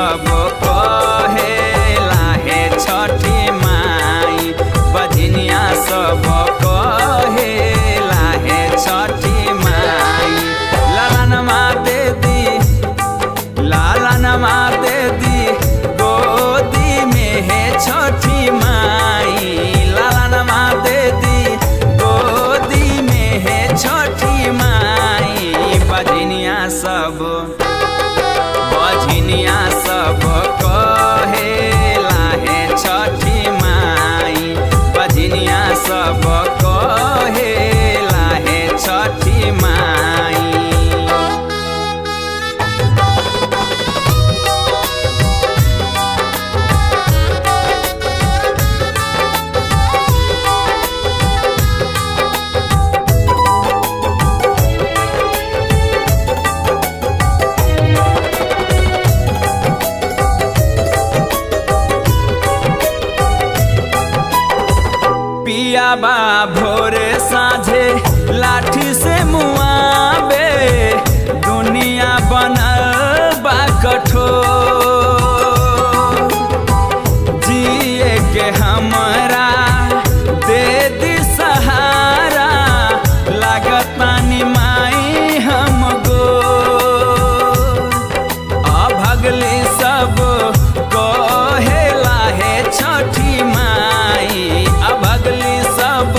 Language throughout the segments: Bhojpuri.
सब कहेला हे छठी माई, बजनिया सब कहेला हे छठी माई। लालनमा दे दी, लालनमा दे दी गोदी में है छठी माई, लालनमा दे दी गोदी में है छठी माई। बजनिया सब कहेला हे छठी माई, बजनिया सब कहेला हे छठी माई। पियाबा भोरे साझे लाठी से मुआबे, दुनिया बनल बा कठोर। जिए के हमरा दे दी सहारा, लागत पानी माई हमको। अभगली सब कहेला हे छठी माई, अभगली सब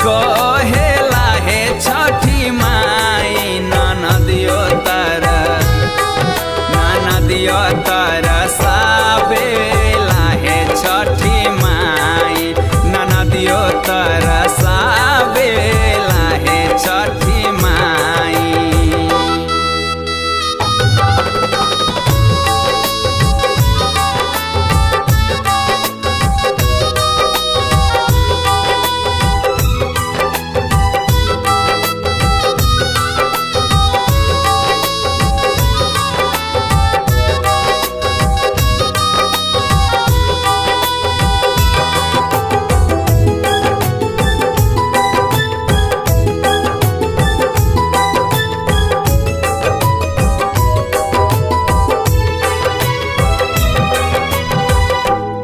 कहेला हे छठी माई। ननदियो तरसावेला हे छठी माई, ननदियो तरसावेला हे छठी माई।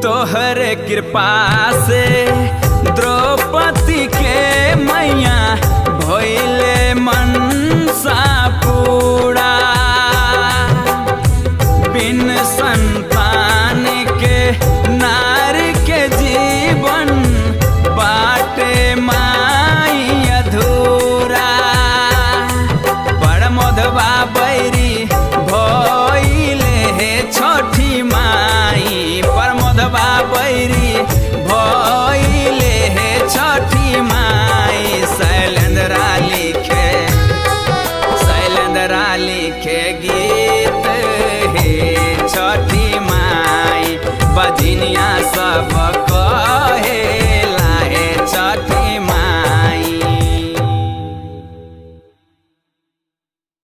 तोहरे कृपा से द्रौपदी के मैया भइले मनसा पूरा। बिन संतान के नारी के जीवन बाटे माई अधूरा। परमोधवा बैरी भइले हे छठी माई, परमोधवा बैरी भइले हे छठी माई। शैलेंद्रा लिखे गीत हे छठी माई, बजनिया सब